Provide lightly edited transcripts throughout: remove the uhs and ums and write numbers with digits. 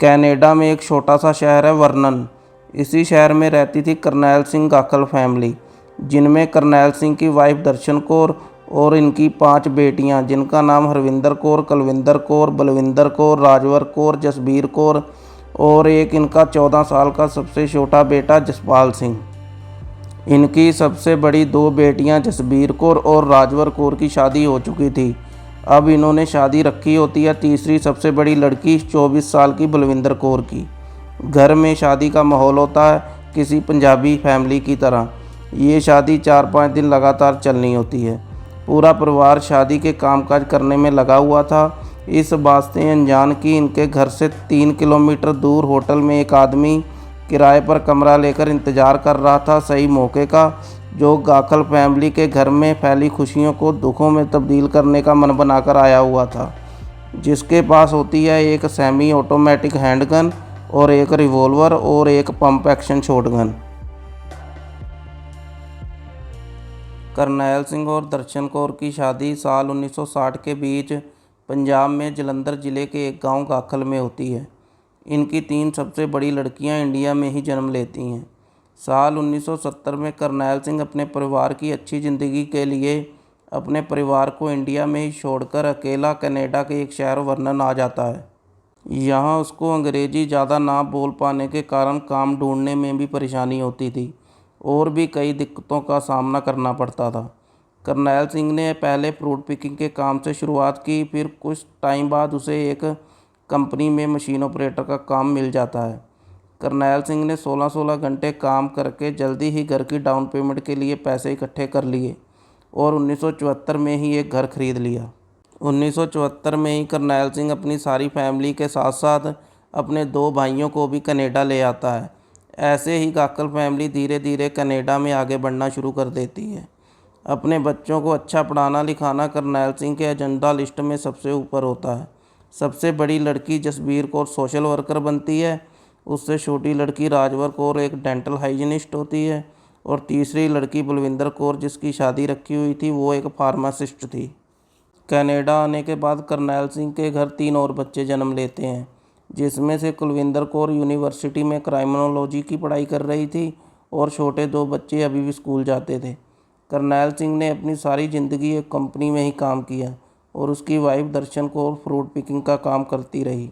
Canada में एक छोटा सा शहर है वर्नन। इसी शहर में रहती थी करनैल सिंह गाकल फैमिली, जिनमें करनैल सिंह की वाइफ दर्शन कौर और इनकी 5 बेटियां, जिनका नाम हरविंदर कौर, कुलविंदर कौर, बलविंदर कौर, राजवर कौर, जसबीर कौर और एक इनका 14 साल का सबसे छोटा बेटा जसपाल सिंह। इनकी सबसे बड़ी 2 बेटियां जसबीर कौर और राजवर कौर की शादी हो चुकी थी। अब इन्होंने शादी रखी होती है तीसरी सबसे बड़ी लड़की 24 साल की बलविंदर कौर की। घर में शादी का माहौल होता है किसी पंजाबी फैमिली की तरह। ये शादी 4-5 दिन लगातार चलनी होती है। पूरा परिवार शादी के कामकाज करने में लगा हुआ था। इस बात से अनजान कि इनके घर से 3 किलोमीटर दूर होटल में एक आदमी किराए पर कमरा लेकर इंतज़ार कर रहा था सही मौके का, जो गाकल फैमिली के घर में फैली खुशियों को दुखों में तब्दील करने का मन बनाकर आया हुआ था, जिसके पास होती है एक सेमी ऑटोमेटिक हैंडगन और एक रिवॉल्वर और एक pump action shotgun. Karnail Singh और दर्शन कौर की शादी साल 1960 के बीच पंजाब में जलंधर ज़िले के एक गांव गाकल में होती है। इनकी 3 सबसे बड़ी लड़कियां इंडिया में ही जन्म लेती हैं। साल 1970 में करनैल सिंह अपने परिवार की अच्छी ज़िंदगी के लिए अपने परिवार को इंडिया में ही छोड़कर अकेला कनाडा के एक शहर वर्नन आ जाता है। यहाँ उसको अंग्रेज़ी ज़्यादा ना बोल पाने के कारण काम ढूंढने में भी परेशानी होती थी और भी कई दिक्कतों का सामना करना पड़ता था। करनैल सिंह ने पहले फ्रूट पिकिंग के काम से शुरुआत की, फिर कुछ टाइम बाद उसे एक कंपनी में मशीन ऑपरेटर का काम मिल जाता है। करनैल सिंह ने 16-16 घंटे काम करके जल्दी ही घर की डाउन पेमेंट के लिए पैसे इकट्ठे कर लिए और 1974 में ही एक घर खरीद लिया। 1974 में ही करनैल सिंह अपनी सारी फैमिली के साथ साथ अपने 2 भाइयों को भी कनाडा ले आता है। ऐसे ही गाकल फैमिली धीरे धीरे कनाडा में आगे बढ़ना शुरू कर देती है। अपने बच्चों को अच्छा पढ़ाना लिखाना करनैल सिंह के एजेंडा लिस्ट में सबसे ऊपर होता है। सबसे बड़ी लड़की जसबीर कौर सोशल वर्कर बनती है, उससे छोटी लड़की राजवर कौर एक डेंटल हाइजीनिस्ट होती है और तीसरी लड़की बलविंदर कौर, जिसकी शादी रखी हुई थी, वो एक फार्मासिस्ट थी। कनाडा आने के बाद करनैल सिंह के घर 3 और बच्चे जन्म लेते हैं, जिसमें से कुलविंदर कौर यूनिवर्सिटी में क्राइमिनोलॉजी की पढ़ाई कर रही थी और छोटे 2 बच्चे अभी भी स्कूल जाते थे। करनैल सिंह ने अपनी सारी ज़िंदगी एक कंपनी में ही काम किया और उसकी वाइफ दर्शन कौर फ्रूट पिकिंग का काम करती रही।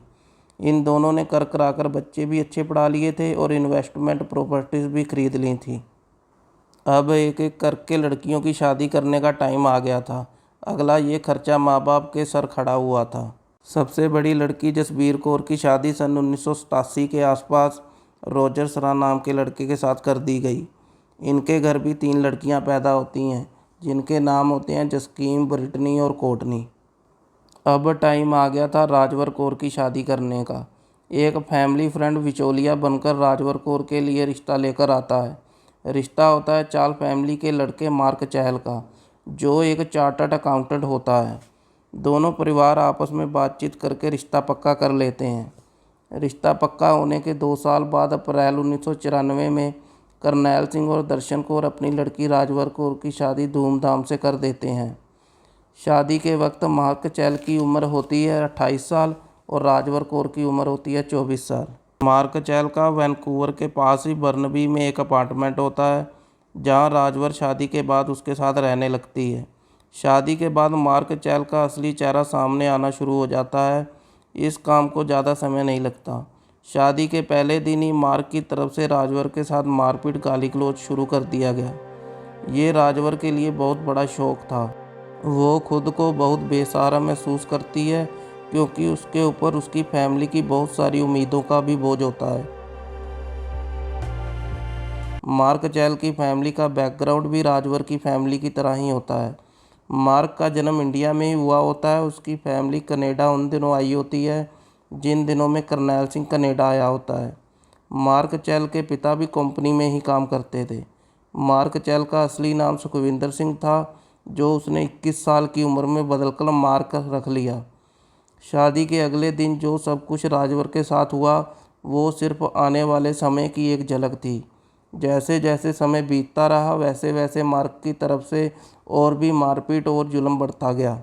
इन दोनों ने कर कराकर बच्चे भी अच्छे पढ़ा लिए थे और इन्वेस्टमेंट प्रॉपर्टीज़ भी खरीद ली थी। अब एक एक करके लड़कियों की शादी करने का टाइम आ गया था। अगला ये खर्चा माँ बाप के सर खड़ा हुआ था। सबसे बड़ी लड़की जसबीर कौर की शादी सन 1987 के आसपास रोजर सरा नाम के लड़के के साथ कर दी गई। इनके घर भी 3 लड़कियां पैदा होती हैं, जिनके नाम होते हैं जस्कीम, ब्रिटनी और कोटनी। अब टाइम आ गया था राजवर कौर की शादी करने का। एक फैमिली फ्रेंड विचोलिया बनकर राजवर कौर के लिए रिश्ता लेकर आता है। रिश्ता होता है चाल फैमिली के लड़के मार्क चहल का, जो एक चार्टर्ड अकाउंटेंट होता है। दोनों परिवार आपस में बातचीत करके रिश्ता पक्का कर लेते हैं। रिश्ता पक्का होने के 2 साल बाद अप्रैल 1994 में करनैल सिंह और दर्शन कौर अपनी लड़की राजवर कौर की शादी धूमधाम से कर देते हैं। शादी के वक्त मार्क चैल की उम्र होती है 28 साल और राजवर कौर की उम्र होती है 24 साल। मार्क चैल का वैंकूवर के पास ही बर्नबी में एक अपार्टमेंट होता है, जहां राजवर शादी के बाद उसके साथ रहने लगती है। शादी के बाद मार्क चैल का असली चेहरा सामने आना शुरू हो जाता है। इस काम को ज़्यादा समय नहीं लगता। शादी के पहले दिन ही मार्क की तरफ से राजवर के साथ मारपीट गाली गलौज शुरू कर दिया गया। ये राजवर के लिए बहुत बड़ा शौक था। वो खुद को बहुत बेसहारा महसूस करती है, क्योंकि उसके ऊपर उसकी फैमिली की बहुत सारी उम्मीदों का भी बोझ होता है। मार्क चैल की फैमिली का बैकग्राउंड भी राजवर की फैमिली की तरह ही होता है। मार्क का जन्म इंडिया में ही हुआ होता है। उसकी फैमिली कनाडा उन दिनों आई होती है जिन दिनों में करनैल सिंह कनाडा आया होता है। मार्क चैल के पिता भी कंपनी में ही काम करते थे। मार्क चैल का असली नाम सुखविंदर सिंह था, जो उसने 21 साल की उम्र में बदलकर मार्क रख लिया। शादी के अगले दिन जो सब कुछ राजवर के साथ हुआ, वो सिर्फ आने वाले समय की एक झलक थी। जैसे जैसे समय बीतता रहा, वैसे वैसे मार्क की तरफ से और भी मारपीट और जुल्म बढ़ता गया।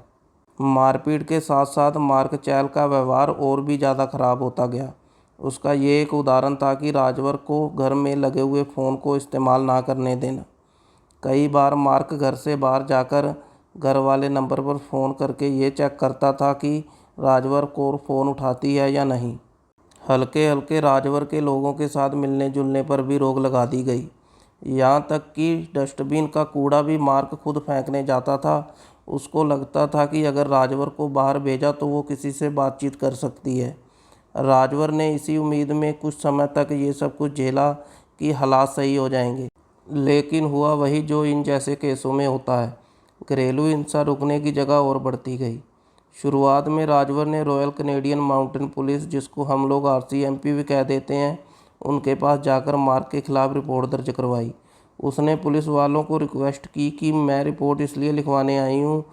मारपीट के साथ साथ मार्क चैल का व्यवहार और भी ज़्यादा ख़राब होता गया। उसका ये एक उदाहरण था कि राजवर को घर में लगे हुए फ़ोन को इस्तेमाल ना करने देना। कई बार मार्क घर से बाहर जाकर घर वाले नंबर पर फ़ोन करके ये चेक करता था कि राजवर कौर फ़ोन उठाती है या नहीं। हल्के हल्के राजवर के लोगों के साथ मिलने जुलने पर भी रोक लगा दी गई। यहाँ तक कि डस्टबिन का कूड़ा भी मार्क खुद फेंकने जाता था। उसको लगता था कि अगर राजवर को बाहर भेजा तो वो किसी से बातचीत कर सकती है। राजवर ने इसी उम्मीद में कुछ समय तक ये सब कुछ झेला कि हालात सही हो जाएंगे, लेकिन हुआ वही जो इन जैसे केसों में होता है। घरेलू हिंसा रुकने की जगह और बढ़ती गई। शुरुआत में राजवर ने रॉयल कैनेडियन माउंटेन पुलिस, जिसको हम लोग RCMP भी कह देते हैं, उनके पास जाकर मार्क के खिलाफ रिपोर्ट दर्ज करवाई। उसने पुलिस वालों को रिक्वेस्ट की कि मैं रिपोर्ट इसलिए लिखवाने आई हूँ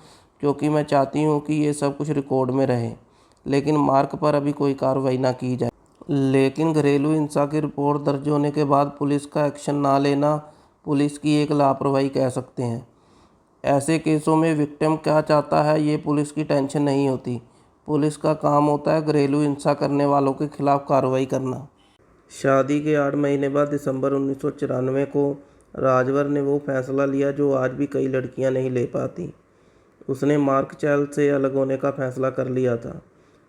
क्योंकि मैं चाहती हूँ कि ये सब कुछ रिकॉर्ड में रहे, लेकिन मार्क पर अभी कोई कार्रवाई ना की जाए। लेकिन घरेलू हिंसा की रिपोर्ट दर्ज होने के बाद पुलिस का एक्शन ना लेना पुलिस की एक लापरवाही कह सकते हैं। ऐसे केसों में विक्टिम क्या चाहता है ये पुलिस की टेंशन नहीं होती। पुलिस का काम होता है घरेलू हिंसा करने वालों के खिलाफ कार्रवाई करना। शादी के 8 महीने बाद दिसंबर 1994 को राजवर ने वो फैसला लिया जो आज भी कई लड़कियां नहीं ले पाती। उसने मार्क चैल से अलग होने का फैसला कर लिया था।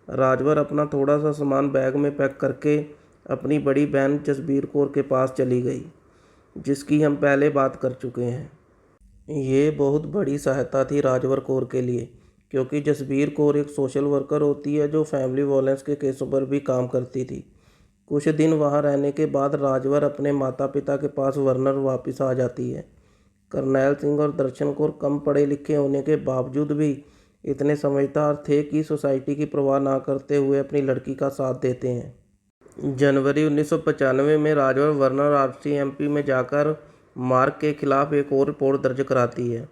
राजवर अपना थोड़ा सा सामान बैग में पैक करके अपनी बड़ी बहन जसबीर कौर के पास चली गई, जिसकी हम पहले बात कर चुके हैं। ये बहुत बड़ी सहायता थी राजवर कौर के लिए, क्योंकि जसबीर कौर एक सोशल वर्कर होती है जो फैमिली वॉयलेंस के केसों पर भी काम करती थी। कुछ दिन वहाँ रहने के बाद राजवर अपने माता पिता के पास वर्नर वापस आ जाती है। करनैल सिंह और दर्शन कौर कम पढ़े लिखे होने के बावजूद भी इतने समझदार थे कि सोसाइटी की परवाह ना करते हुए अपनी लड़की का साथ देते हैं। जनवरी 1995 में राजवर वर्नर RCMP में जाकर मार्क के खिलाफ एक और रिपोर्ट दर्ज कराती है,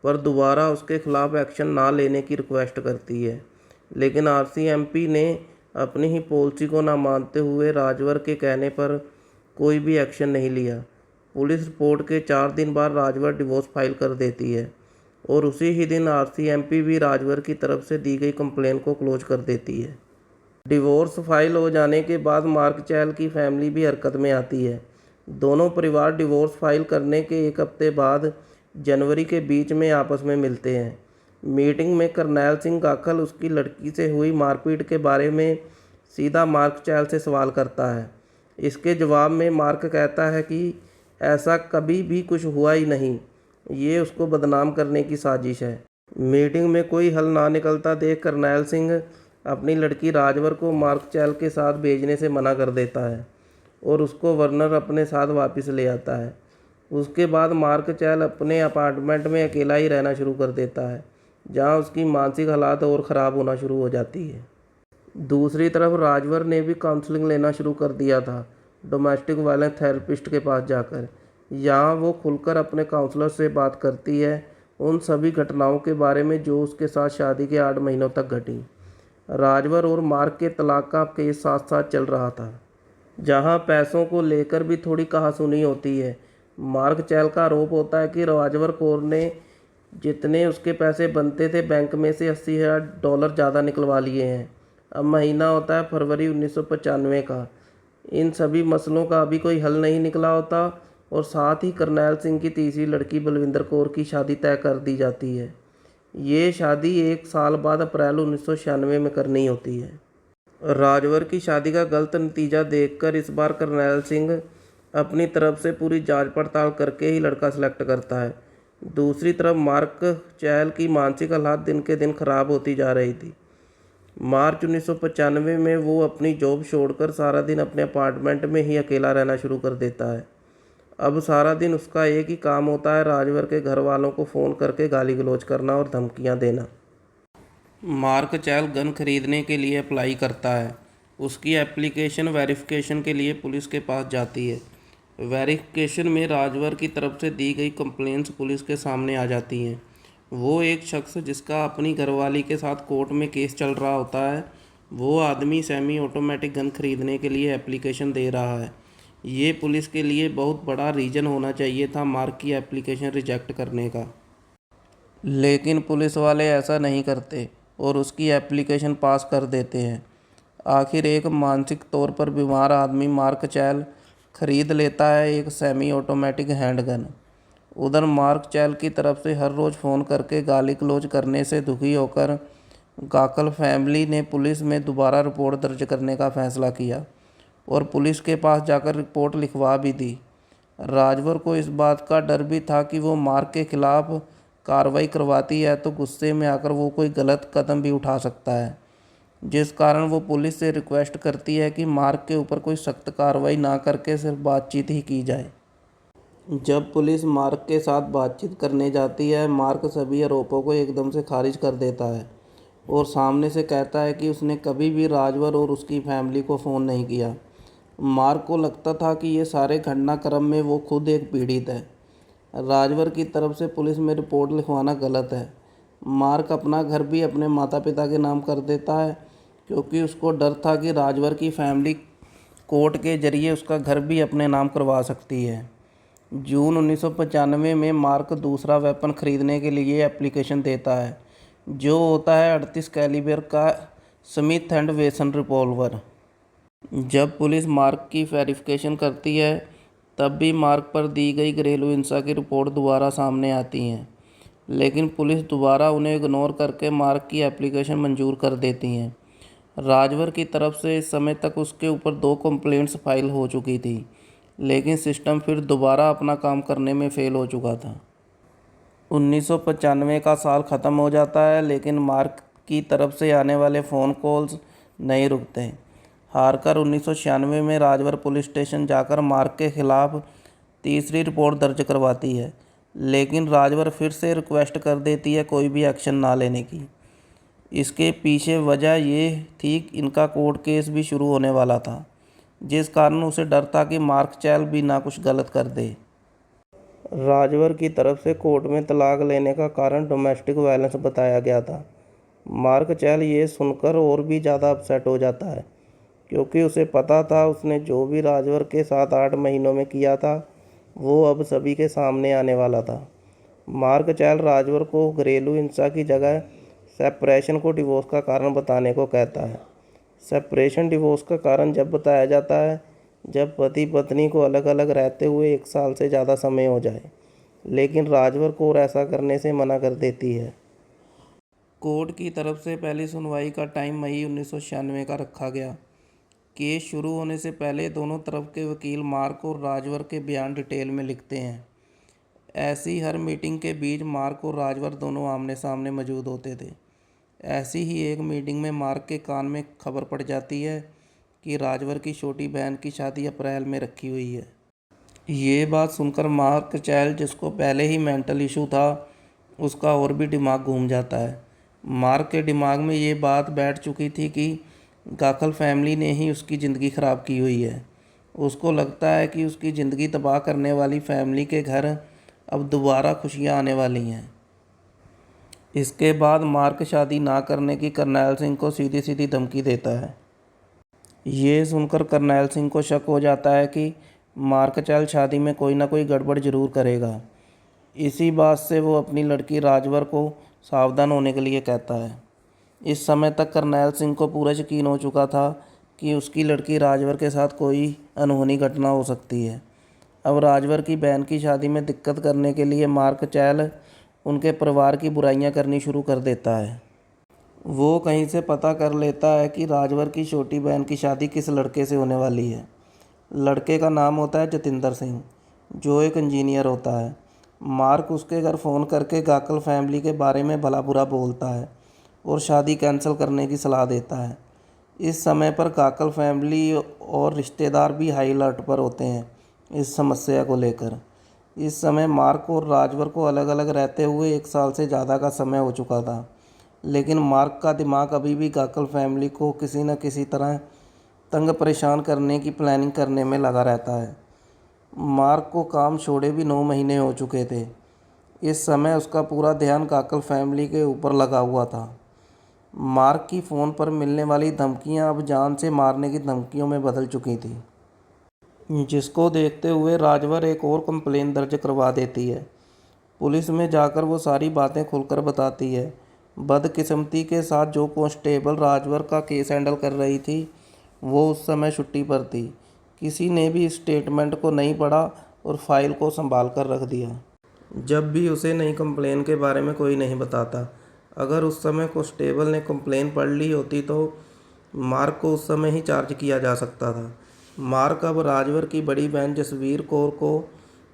पर दोबारा उसके खिलाफ एक्शन ना लेने की रिक्वेस्ट करती है। लेकिन RCMP ने अपनी ही पॉलिसी को ना मानते हुए राजवर के कहने पर कोई भी एक्शन नहीं लिया। पुलिस रिपोर्ट के 4 दिन बाद राजवर डिवोर्स फाइल कर देती है और उसी ही दिन RCMP भी राजवर की तरफ से दी गई कंप्लेन को क्लोज कर देती है। डिवोर्स फाइल हो जाने के बाद मार्क चैल की फैमिली भी हरकत में आती है। दोनों परिवार डिवोर्स फाइल करने के 1 हफ्ते बाद जनवरी के बीच में आपस में मिलते हैं। मीटिंग में करनैल सिंह गाखल उसकी लड़की से हुई मारपीट के बारे में सीधा मार्क चैल से सवाल करता है। इसके जवाब में मार्क कहता है कि ऐसा कभी भी कुछ हुआ ही नहीं, ये उसको बदनाम करने की साजिश है। मीटिंग में कोई हल ना निकलता देख करनैल सिंह अपनी लड़की राजवर को मार्क चैल के साथ भेजने से मना कर देता है और उसको वर्नर अपने साथ वापस ले आता है। उसके बाद मार्क चैल अपने अपार्टमेंट में अकेला ही रहना शुरू कर देता है, जहां उसकी मानसिक हालात और ख़राब होना शुरू हो जाती है। दूसरी तरफ राजवर ने भी काउंसलिंग लेना शुरू कर दिया था, डोमेस्टिक वायलेंस थेरेपिस्ट के पास जाकर। यहाँ वो खुलकर अपने काउंसलर से बात करती है उन सभी घटनाओं के बारे में जो उसके साथ शादी के 8 महीनों तक घटी। राजवर और मार्क के तलाक का केस साथ साथ चल रहा था, जहाँ पैसों को लेकर भी थोड़ी कहासुनी होती है। मार्क चैल का आरोप होता है कि राजवर कौर ने जितने उसके पैसे बनते थे बैंक में से $80,000 ज़्यादा निकलवा लिए हैं। अब महीना होता है फरवरी 1995 का। इन सभी मसलों का अभी कोई हल नहीं निकला होता और साथ ही करनैल सिंह की तीसरी लड़की बलविंदर कौर की शादी तय कर दी जाती है। ये शादी 1 साल बाद अप्रैल 1996 में करनी होती है। राजवर की शादी का गलत नतीजा देखकर इस बार करनैल सिंह अपनी तरफ से पूरी जांच पड़ताल करके ही लड़का सेलेक्ट करता है। दूसरी तरफ मार्क चैल की मानसिक हालत दिन के दिन खराब होती जा रही थी। मार्च 1995 में वो अपनी जॉब छोड़कर सारा दिन अपने अपार्टमेंट में ही अकेला रहना शुरू कर देता है। अब सारा दिन उसका एक ही काम होता है राजवर के घर वालों को फ़ोन करके गाली गलौज करना और धमकियां देना। मार्क चैल गन खरीदने के लिए अप्लाई करता है। उसकी एप्लीकेशन वेरिफिकेशन के लिए पुलिस के पास जाती है। वेरिफिकेशन में राजवर की तरफ से दी गई कंप्लेंट्स पुलिस के सामने आ जाती हैं। वो एक शख्स जिसका अपनी घरवाली के साथ कोर्ट में केस चल रहा होता है, वो आदमी सेमी ऑटोमेटिक गन खरीदने के लिए एप्लीकेशन दे रहा है। ये पुलिस के लिए बहुत बड़ा रीज़न होना चाहिए था मार्क की एप्लीकेशन रिजेक्ट करने का, लेकिन पुलिस वाले ऐसा नहीं करते और उसकी एप्लीकेशन पास कर देते हैं। आखिर एक मानसिक तौर पर बीमार आदमी मार्क चैल खरीद लेता है एक सेमी ऑटोमेटिक हैंडगन। उधर मार्क चैल की तरफ से हर रोज़ फ़ोन करके गाली गलौज करने से दुखी होकर गाकल फैमिली ने पुलिस में दोबारा रिपोर्ट दर्ज करने का फैसला किया और पुलिस के पास जाकर रिपोर्ट लिखवा भी दी। राजवर को इस बात का डर भी था कि वो मार्क के खिलाफ कार्रवाई करवाती है तो गुस्से में आकर वो कोई गलत कदम भी उठा सकता है, जिस कारण वो पुलिस से रिक्वेस्ट करती है कि मार्क के ऊपर कोई सख्त कार्रवाई ना करके सिर्फ बातचीत ही की जाए। जब पुलिस मार्क के साथ बातचीत करने जाती है, मार्क सभी आरोपों को एकदम से खारिज कर देता है और सामने से कहता है कि उसने कभी भी राजवर और उसकी फैमिली को फ़ोन नहीं किया। मार्क को लगता था कि ये सारे घटनाक्रम में वो खुद एक पीड़ित है। राजवर की तरफ से पुलिस में रिपोर्ट लिखवाना गलत है। मार्क अपना घर भी अपने माता पिता के नाम कर देता है क्योंकि उसको डर था कि राजवर की फैमिली कोर्ट के जरिए उसका घर भी अपने नाम करवा सकती है। जून 1995 में मार्क दूसरा वेपन खरीदने के लिए एप्लीकेशन देता है, जो होता है 38 कैलिबर का स्मिथ एंड वेसन रिवॉल्वर। जब पुलिस मार्क की वेरिफिकेशन करती है, तब भी मार्क पर दी गई घरेलू हिंसा की रिपोर्ट दोबारा सामने आती है, लेकिन पुलिस दोबारा उन्हें इग्नोर करके मार्क की एप्लीकेशन मंजूर कर देती है। राजवर की तरफ से इस समय तक उसके ऊपर 2 कंप्लेंट्स फाइल हो चुकी थी, लेकिन सिस्टम फिर दोबारा अपना काम करने में फेल हो चुका था। 1995 का साल ख़त्म हो जाता है, लेकिन मार्क की तरफ से आने वाले फ़ोन कॉल्स नहीं रुकते। हारकर 1996 में राजवर पुलिस स्टेशन जाकर मार्क के खिलाफ तीसरी रिपोर्ट दर्ज करवाती है, लेकिन राजवर फिर से रिक्वेस्ट कर देती है कोई भी एक्शन ना लेने की। इसके पीछे वजह ये थी कि इनका कोर्ट केस भी शुरू होने वाला था, जिस कारण उसे डर था कि मार्क चैल भी ना कुछ गलत कर दे। राजवर की तरफ से कोर्ट में तलाक लेने का कारण डोमेस्टिक वायलेंस बताया गया था। मार्क चैल ये सुनकर और भी ज़्यादा अपसेट हो जाता है, क्योंकि उसे पता था उसने जो भी राजवर के साथ 8 महीनों में किया था वो अब सभी के सामने आने वाला था। मार्क चैल राजवर को घरेलू हिंसा की जगह सेपरेशन को डिवोर्स का कारण बताने को कहता है। सेपरेशन डिवोर्स का कारण जब बताया जाता है जब पति पत्नी को अलग अलग रहते हुए 1 साल से ज़्यादा समय हो जाए, लेकिन राजवर कौर ऐसा करने से मना कर देती है। कोर्ट की तरफ से पहली सुनवाई का टाइम मई 1996 का रखा गया। केस शुरू होने से पहले दोनों तरफ के वकील मार्क और राजवर के बयान डिटेल में लिखते हैं। ऐसी हर मीटिंग के बीच मार्क और राजवर दोनों आमने सामने मौजूद होते थे। ऐसी ही एक मीटिंग में मार्क के कान में खबर पड़ जाती है कि राजवर की छोटी बहन की शादी अप्रैल में रखी हुई है। ये बात सुनकर मार्क चैल, जिसको पहले ही मेंटल इशू था, उसका और भी दिमाग घूम जाता है। मार्क के दिमाग में ये बात बैठ चुकी थी कि गाकल फैमिली ने ही उसकी ज़िंदगी ख़राब की हुई है। उसको लगता है कि उसकी ज़िंदगी तबाह करने वाली फैमिली के घर अब दोबारा खुशियाँ आने वाली हैं। इसके बाद मार्क शादी ना करने की करनैल सिंह को सीधी सीधी धमकी देता है। ये सुनकर करनैल सिंह को शक हो जाता है कि मार्क चैल शादी में कोई ना कोई गड़बड़ ज़रूर करेगा। इसी बात से वो अपनी लड़की राजवर को सावधान होने के लिए कहता है। इस समय तक करनैल सिंह को पूरा यकीन हो चुका था कि उसकी लड़की राजवर के साथ कोई अनहोनी घटना हो सकती है। अब राजवर की बहन की शादी में दिक्कत करने के लिए मार्क चैल उनके परिवार की बुराइयां करनी शुरू कर देता है। वो कहीं से पता कर लेता है कि राजवर की छोटी बहन की शादी किस लड़के से होने वाली है। लड़के का नाम होता है जतिंदर सिंह, जो एक इंजीनियर होता है। मार्क उसके घर फ़ोन करके गाकल फैमिली के बारे में भला बुरा बोलता है और शादी कैंसिल करने की सलाह देता है। इस समय पर गाकल फैमिली और रिश्तेदार भी हाई अलर्ट पर होते हैं इस समस्या को लेकर। इस समय मार्क और राजवर को अलग अलग रहते हुए 1 साल से ज़्यादा का समय हो चुका था, लेकिन मार्क का दिमाग अभी भी गाकल फैमिली को किसी न किसी तरह तंग परेशान करने की प्लानिंग करने में लगा रहता है। मार्क को काम छोड़े भी 9 महीने हो चुके थे। इस समय उसका पूरा ध्यान गाकल फैमिली के ऊपर लगा हुआ था। मार्क की फ़ोन पर मिलने वाली धमकियां अब जान से मारने की धमकियों में बदल चुकी थी, जिसको देखते हुए राजवर एक और कंप्लेन दर्ज करवा देती है। पुलिस में जाकर वो सारी बातें खुलकर बताती है बदकिस्मती के साथ जो कांस्टेबल राजवर का केस हैंडल कर रही थी वो उस समय छुट्टी पर थी। किसी ने भी इस स्टेटमेंट को नहीं पढ़ा और फाइल को संभाल कर रख दिया। जब भी उसे नई कंप्लेन के बारे में कोई नहीं बताता। अगर उस समय कांस्टेबल ने कंप्लेन पढ़ ली होती तो मार्क को उस समय ही चार्ज किया जा सकता था। मार्क अब राजवर की बड़ी बहन जसवीर कौर को,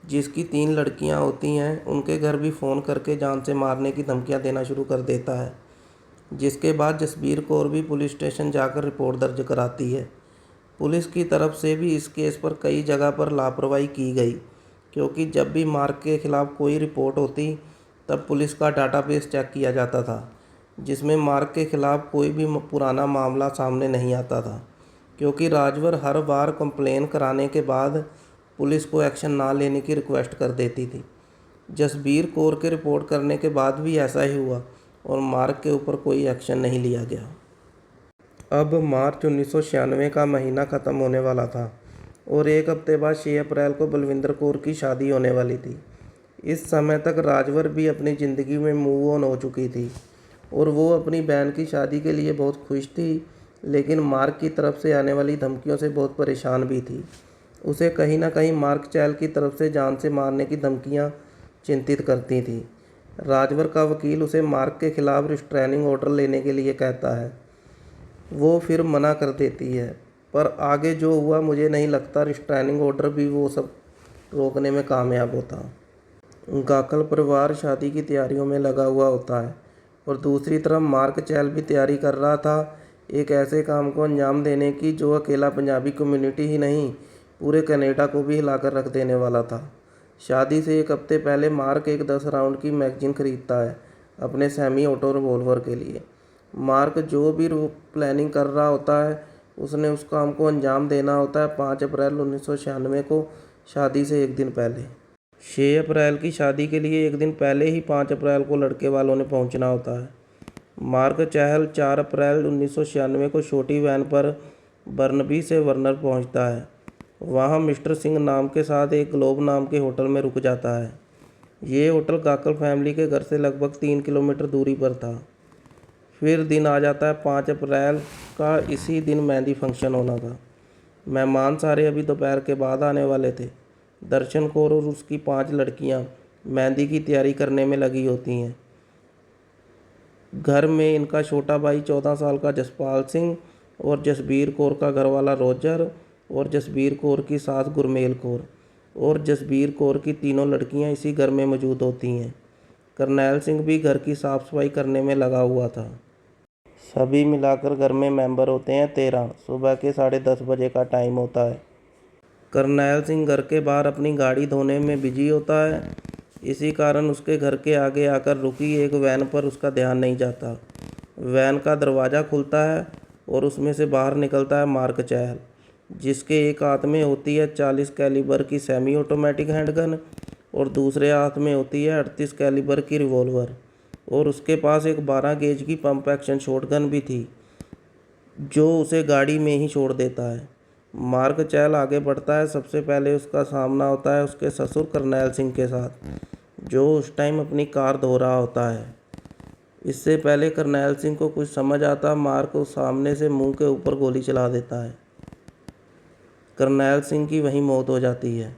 जिसकी 3 लड़कियां होती हैं, उनके घर भी फ़ोन करके जान से मारने की धमकियां देना शुरू कर देता है। जिसके बाद जसवीर कौर भी पुलिस स्टेशन जाकर रिपोर्ट दर्ज कराती है। पुलिस की तरफ से भी इस केस पर कई जगह पर लापरवाही की गई, क्योंकि जब भी मार्क के खिलाफ कोई रिपोर्ट होती तब पुलिस का डाटाबेस चेक किया जाता था, जिसमें मार्क के खिलाफ कोई भी पुराना मामला सामने नहीं आता था, क्योंकि राजवर हर बार कंप्लेन कराने के बाद पुलिस को एक्शन ना लेने की रिक्वेस्ट कर देती थी। जसबीर कौर के रिपोर्ट करने के बाद भी ऐसा ही हुआ और मार्क के ऊपर कोई एक्शन नहीं लिया गया। अब मार्च 1996 का महीना ख़त्म होने वाला था और एक हफ्ते बाद 6 अप्रैल को बलविंदर कौर की शादी होने वाली थी। इस समय तक राजवर भी अपनी ज़िंदगी में मूव ऑन हो चुकी थी और वो अपनी बहन की शादी के लिए बहुत खुश थी, लेकिन मार्क की तरफ से आने वाली धमकियों से बहुत परेशान भी थी। उसे कहीं ना कहीं मार्क चैल की तरफ से जान से मारने की धमकियां चिंतित करती थी। राजवर का वकील उसे मार्क के खिलाफ रिस्ट्रेनिंग ऑर्डर लेने के लिए कहता है। वो फिर मना कर देती है, पर आगे जो हुआ मुझे नहीं लगता रिस्ट्रेनिंग ऑर्डर भी वो सब रोकने में कामयाब होता। गाकल परिवार शादी की तैयारियों में लगा हुआ होता है और दूसरी तरफ मार्क चैल भी तैयारी कर रहा था एक ऐसे काम को अंजाम देने की जो अकेला पंजाबी कम्युनिटी ही नहीं, पूरे कनाडा को भी हिलाकर रख देने वाला था। शादी से एक हफ्ते पहले मार्क एक 10 राउंड की मैगजीन खरीदता है अपने सेमी ऑटो रिवॉल्वर के लिए। मार्क जो भी प्लानिंग कर रहा होता है उसने उस काम को अंजाम देना होता है 5 अप्रैल 1996 को, शादी से एक दिन पहले। 6 अप्रैल की शादी के लिए एक दिन पहले ही 5 अप्रैल को लड़के वालों ने पहुंचना होता है। मार्क चहल 4 अप्रैल 1996 को छोटी वैन पर बर्नबी से वर्नर पहुंचता है। वहां मिस्टर सिंह नाम के साथ एक ग्लोब नाम के होटल में रुक जाता है। ये होटल गाकल फैमिली के घर से लगभग 3 किलोमीटर दूरी पर था। फिर दिन आ जाता है 5 अप्रैल का। इसी दिन मेहंदी फंक्शन होना था। मेहमान सारे अभी दोपहर के बाद आने वाले थे। दर्शन कौर और उसकी 5 लड़कियां मेहंदी की तैयारी करने में लगी होती हैं। घर में इनका छोटा भाई 14 साल का जसपाल सिंह और जसबीर कौर का घरवाला रोजर और जसबीर कौर की सास गुरमेल कौर और जसबीर कौर की तीनों लड़कियां इसी घर में मौजूद होती हैं। करनैल सिंह भी घर की साफ़ सफाई करने में लगा हुआ था। सभी मिलाकर घर में मेंबर होते हैं 13। सुबह के 10:30 बजे का टाइम होता है। करनैल सिंह घर के बाहर अपनी गाड़ी धोने में बिजी होता है। इसी कारण उसके घर के आगे आकर रुकी एक वैन पर उसका ध्यान नहीं जाता। वैन का दरवाज़ा खुलता है और उसमें से बाहर निकलता है मार्क चहल, जिसके एक हाथ में होती है 40 कैलिबर की सेमी ऑटोमेटिक हैंडगन और दूसरे हाथ में होती है 38 कैलिबर की रिवॉल्वर और उसके पास एक 12 गेज की पंप एक्शन शॉटगन भी थी, जो उसे गाड़ी में ही छोड़ देता है। मार्क चहल आगे बढ़ता है। सबसे पहले उसका सामना होता है उसके ससुर करनैल सिंह के साथ, जो उस टाइम अपनी कार धो रहा होता है। इससे पहले करनैल सिंह को कुछ समझ आता, मार्क उस सामने से मुंह के ऊपर गोली चला देता है। करनैल सिंह की वहीं मौत हो जाती है।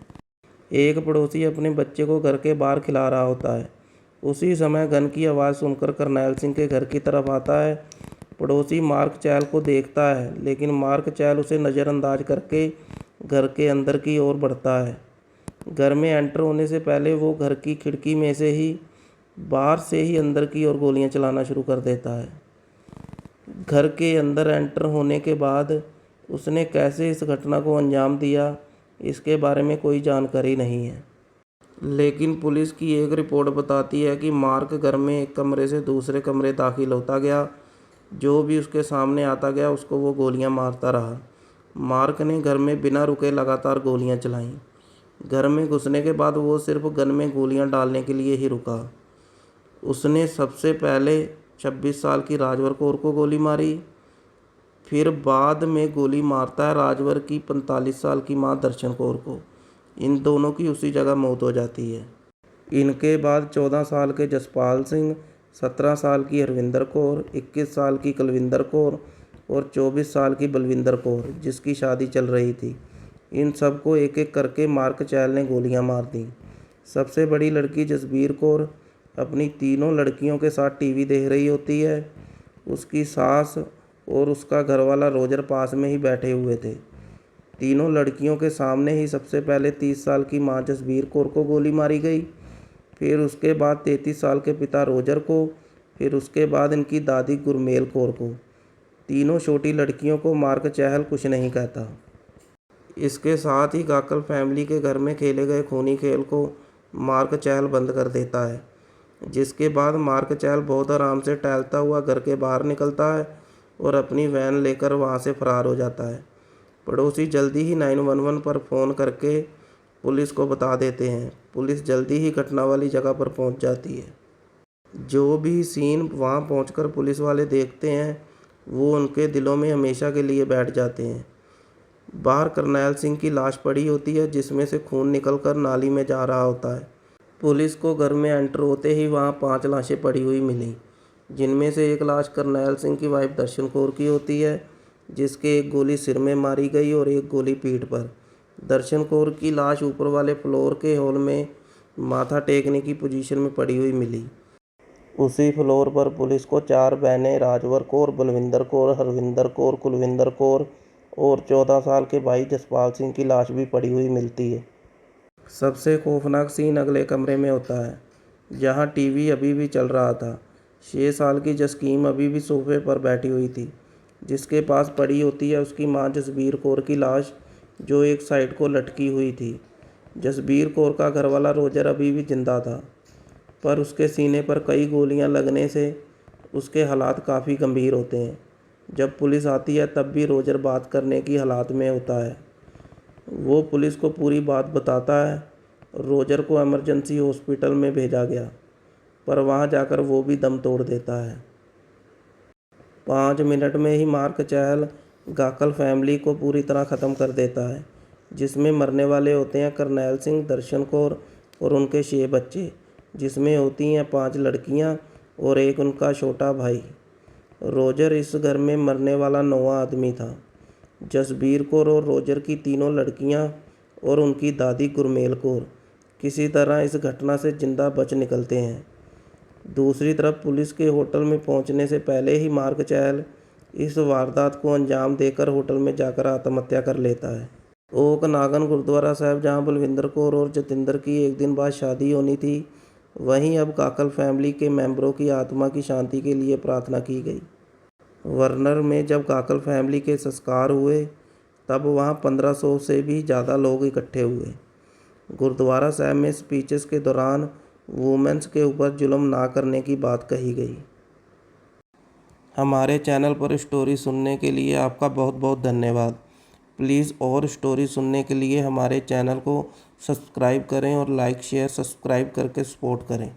एक पड़ोसी अपने बच्चे को घर के बाहर खिला रहा होता है। उसी समय गन की आवाज़ सुनकर करनैल सिंह के घर की तरफ आता है। पड़ोसी मार्क चहल को देखता है, लेकिन मार्क चहल उसे नज़रअंदाज करके घर के अंदर की ओर बढ़ता है। घर में एंटर होने से पहले वो घर की खिड़की में से ही बाहर से ही अंदर की ओर गोलियां चलाना शुरू कर देता है। घर के अंदर एंटर होने के बाद उसने कैसे इस घटना को अंजाम दिया, इसके बारे में कोई जानकारी नहीं है। लेकिन पुलिस की एक रिपोर्ट बताती है कि मार्क घर में एक कमरे से दूसरे कमरे दाखिल होता गया। जो भी उसके सामने आता गया उसको वो गोलियां मारता रहा। मार्क ने घर में बिना रुके लगातार गोलियां चलाईं। घर में घुसने के बाद वो सिर्फ गन में गोलियां डालने के लिए ही रुका। उसने सबसे पहले 26 साल की राजवर कौर को गोली मारी, फिर बाद में गोली मारता है राजवर की 45 साल की मां दर्शन कौर को। इन दोनों की उसी जगह मौत हो जाती है। इनके बाद 14 साल के जसपाल सिंह 17 साल की हरविंदर कौर, 21 साल की कुलविंदर कौर और 24 साल की बलविंदर कौर, जिसकी शादी चल रही थी। इन सबको एक एक करके मार्क चहल ने गोलियां मार दी। सबसे बड़ी लड़की जसबीर कौर अपनी तीनों लड़कियों के साथ टीवी देख रही होती है। उसकी सास और उसका घरवाला रोजर पास में ही बैठे हुए थे। तीनों लड़कियों के सामने ही सबसे पहले 30 साल की मां जसबीर कौर को गोली मारी गई, फिर उसके बाद 33 साल के पिता रोजर को, फिर उसके बाद इनकी दादी गुरमेल कौर को। तीनों छोटी लड़कियों को मार्क चहल कुछ नहीं कहता। इसके साथ ही काकल फैमिली के घर में खेले गए खूनी खेल को मार्क चहल बंद कर देता है, जिसके बाद मार्क चहल बहुत आराम से टहलता हुआ घर के बाहर निकलता है और अपनी वैन लेकर वहां से फरार हो जाता है। पड़ोसी जल्दी ही 911 पर फ़ोन करके पुलिस को बता देते हैं। पुलिस जल्दी ही घटना वाली जगह पर पहुंच जाती है। जो भी सीन वहां पहुंचकर पुलिस वाले देखते हैं वो उनके दिलों में हमेशा के लिए बैठ जाते हैं। बाहर करनैल सिंह की लाश पड़ी होती है, जिसमें से खून निकलकर नाली में जा रहा होता है। पुलिस को घर में एंटर होते ही वहां 5 लाशें पड़ी हुई मिली, जिनमें से एक लाश करनैल सिंह की वाइफ दर्शन कौर की होती है, जिसके एक गोली सिर में मारी गई और एक गोली पीठ पर। दर्शन कौर की लाश ऊपर वाले फ्लोर के हॉल में माथा टेकने की पोजीशन में पड़ी हुई मिली। उसी फ्लोर पर पुलिस को 4 बहनें राजवर कौर, बलविंदर कौर, हरविंदर कौर, कुलविंदर कौर और 14 साल के भाई जसपाल सिंह की लाश भी पड़ी हुई मिलती है। सबसे खौफनाक सीन अगले कमरे में होता है, जहां टीवी अभी भी चल रहा था। 6 साल की जसकीम अभी भी सोफे पर बैठी हुई थी, जिसके पास पड़ी होती है उसकी मां जसबीर कौर की लाश, जो एक साइड को लटकी हुई थी। जसबीर कौर का घरवाला रोजर अभी भी जिंदा था, पर उसके सीने पर कई गोलियां लगने से उसके हालात काफ़ी गंभीर होते हैं। जब पुलिस आती है तब भी रोजर बात करने की हालात में होता है। वो पुलिस को पूरी बात बताता है। रोजर को इमरजेंसी हॉस्पिटल में भेजा गया, पर वहां जाकर वो भी दम तोड़ देता है। 5 मिनट में ही मार्क चहल गाकल फैमिली को पूरी तरह ख़त्म कर देता है, जिसमें मरने वाले होते हैं करनैल सिंह, दर्शन कौर और उनके 6 बच्चे, जिसमें होती हैं 5 लड़कियां और एक उनका छोटा भाई। रोजर इस घर में मरने वाला 9वां आदमी था। जसबीर कौर और रोजर की तीनों लड़कियां और उनकी दादी गुरमेल कौर किसी तरह इस घटना से जिंदा बच निकलते हैं। दूसरी तरफ पुलिस के होटल में पहुंचने से पहले ही मार्क चहल इस वारदात को अंजाम देकर होटल में जाकर आत्महत्या कर लेता है। ओक नागन गुरुद्वारा साहब, जहां बलविंदर कौर और जतिंदर की एक दिन बाद शादी होनी थी, वहीं अब काकल फैमिली के मेंबरों की आत्मा की शांति के लिए प्रार्थना की गई। वर्नर में जब काकल फैमिली के संस्कार हुए तब वहां 1500 से भी ज़्यादा लोग इकट्ठे हुए। गुरुद्वारा साहब में स्पीचेस के दौरान वुमेन्स के ऊपर जुल्म ना करने की बात कही गई। हमारे चैनल पर स्टोरी सुनने के लिए आपका बहुत बहुत धन्यवाद। प्लीज़ और स्टोरी सुनने के लिए हमारे चैनल को सब्सक्राइब करें और लाइक शेयर सब्सक्राइब करके सपोर्ट करें।